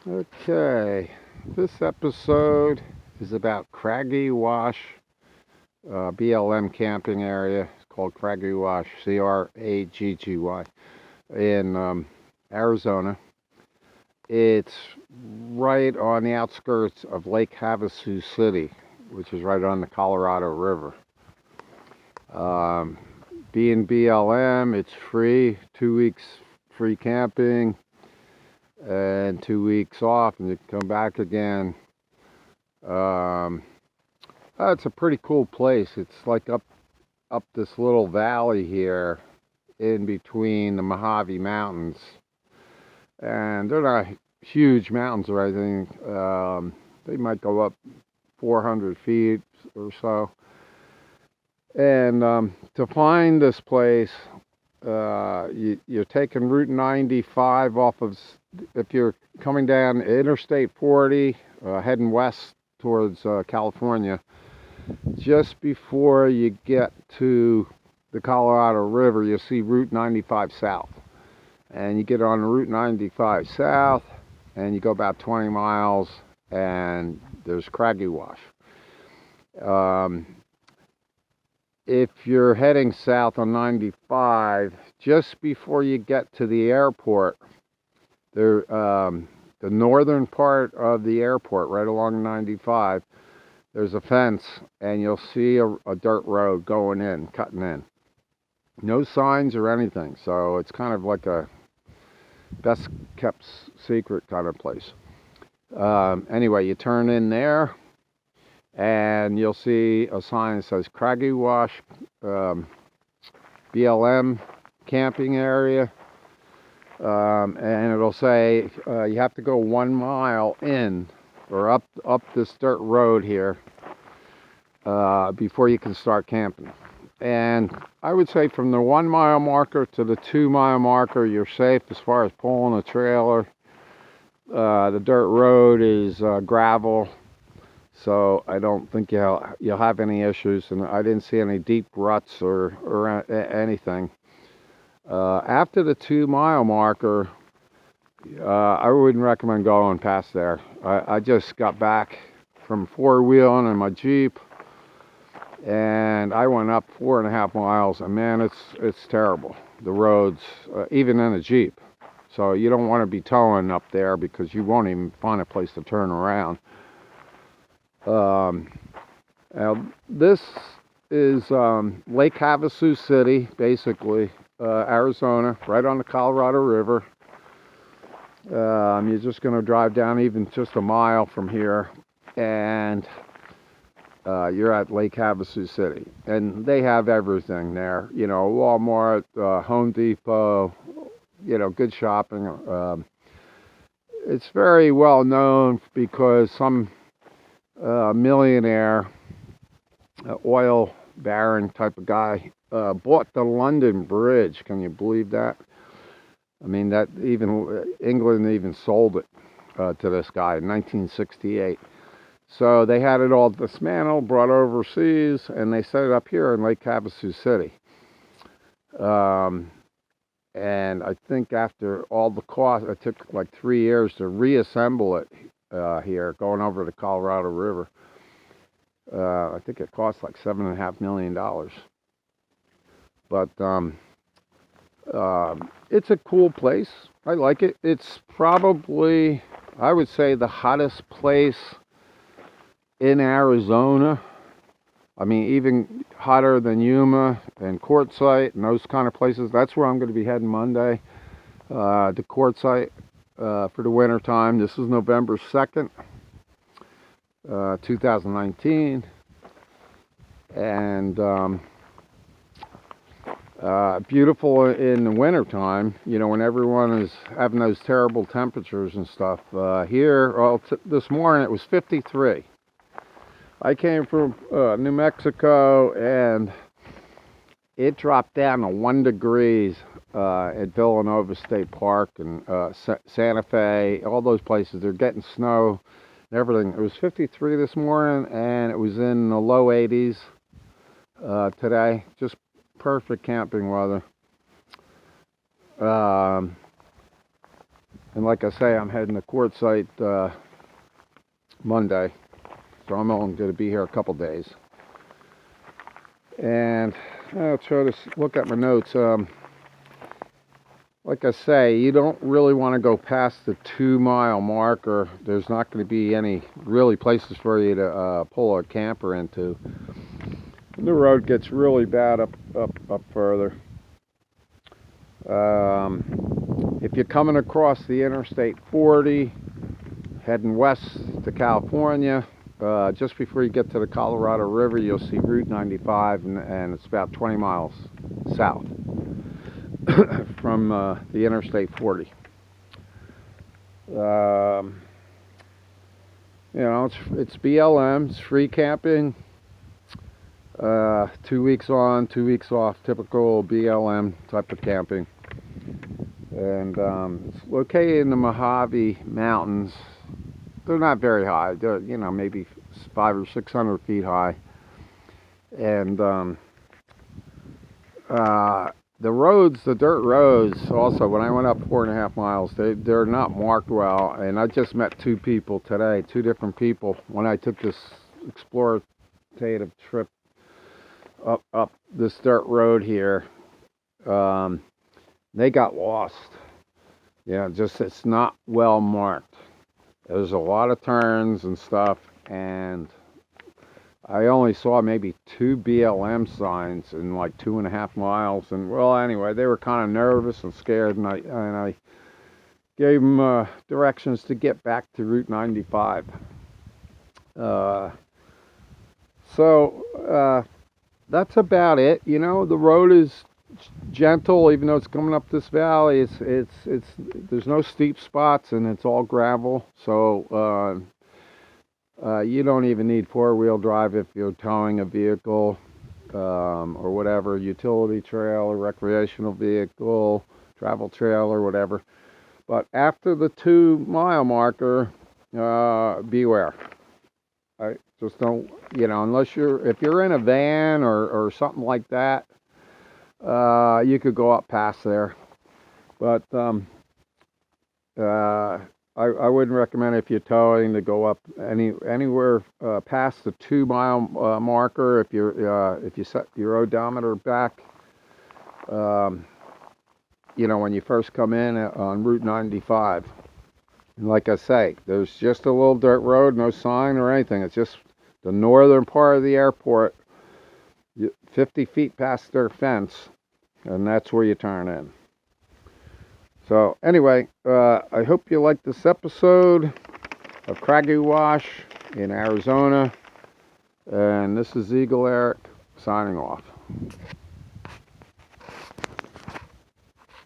Okay, this episode is about Craggy Wash, BLM camping area. It's called Craggy Wash, Craggy, in Arizona. It's right on the outskirts of Lake Havasu City, which is right on the Colorado River. Um, being BLM, it's free, 2 weeks free camping, and 2 weeks off, and you can come back again. Um, it's a pretty cool place. It's like up this little valley here in between the Mojave Mountains, and they're not huge mountains or anything. They might go up 400 feet or so. And to find this place, you're taking Route 95 off of, if you're coming down Interstate 40, heading west towards California, just bore you get to the Colorado River, you'll see Route 95 South. And you get on Route 95 South, and you go about 20 miles, and there's Craggy Wash. If you're heading south on 95, just before you get to the airport, the northern part of the airport, right along 95, there's a fence, and you'll see a dirt road going in, cutting in. No signs or anything, so it's kind of like a best kept secret kind of place. Anyway, you turn in there, and you'll see a sign that says Craggy Wash, BLM camping area, and it'll say you have to go 1 mile in or up this dirt road here before you can start camping. And I would say from the 1 mile marker to the 2 mile marker, you're safe as far as pulling a trailer. The dirt road is gravel, so I don't think you'll have any issues, and I didn't see any deep ruts or anything. After the 2 mile marker, I wouldn't recommend going past there. I just got back from four-wheeling in my Jeep, and I went up 4.5 miles, and man, it's terrible. The roads, even in a Jeep. So you don't want to be towing up there because you won't even find a place to turn around. Now this is Lake Havasu City, basically, Arizona, right on the Colorado River. You're just going to drive down even just a mile from here, and you're at Lake Havasu City. And they have everything there, Walmart, Home Depot, good shopping. It's very well known because some millionaire, oil baron type of guy, bought the London Bridge. Can you believe that? I mean, that even England even sold it to this guy in 1968. So they had it all dismantled, brought overseas, and they set it up here in Lake Havasu City. And I think after all the cost, it took like 3 years to reassemble it here, going over the Colorado River. I think it cost like $7.5 million. But it's a cool place. I like it. It's probably, I would say, the hottest place in Arizona. I mean, even hotter than Yuma and Quartzsite and those kind of places. That's where I'm going to be heading Monday, to Quartzsite for the winter time. This is November 2nd, 2019. And beautiful in the winter time, when everyone is having those terrible temperatures and stuff. Here, this morning it was 53. I came from New Mexico, and it dropped down to 1 degree at Villanova State Park and Santa Fe, all those places. They're getting snow and everything. It was 53 this morning, and it was in the low 80s today. Just perfect camping weather. And like I say, I'm heading to Quartzsite Monday, so I'm only going to be here a couple days. And I'll try to look at my notes. Like I say, you don't really want to go past the 2-mile marker. There's not going to be any really places for you to pull a camper into. And the road gets really bad up further. If you're coming across the Interstate 40, heading west to California, just before you get to the Colorado River, you'll see Route 95, and it's about 20 miles south from the Interstate 40. You know, it's BLM, it's free camping, 2 weeks on, 2 weeks off, typical BLM type of camping. And it's located in the Mojave Mountains. They're not very high. They're, you know, maybe 500 or 600 feet high. And the roads, the dirt roads, also, when I went up 4.5 miles, they're not marked well. And I just met 2 people today, 2 different people, when I took this explorative trip up this dirt road here. They got lost. Yeah, just it's not well marked. There's a lot of turns and stuff, and I only saw maybe 2 BLM signs in like 2.5 miles. And well, anyway, they were kind of nervous and scared, and I gave them directions to get back to Route 95. So that's about it. You know, the road is gentle, even though it's coming up this valley. It's there's no steep spots, and it's all gravel. So you don't even need 4-wheel drive if you're towing a vehicle or whatever, utility trail or recreational vehicle, travel trail or whatever. But after the 2-mile marker, beware. I just don't, you know, unless if you're in a van or something like that, you could go up past there. But I wouldn't recommend, if you're towing, to go up anywhere past the 2-mile marker. If you set your odometer back, you know, when you first come in on Route 95. And like I say, there's just a little dirt road, no sign or anything. It's just the northern part of the airport, 50 feet past their fence, and that's where you turn in. So anyway, I hope you liked this episode of Craggy Wash in Arizona. And this is Eagle Eric signing off.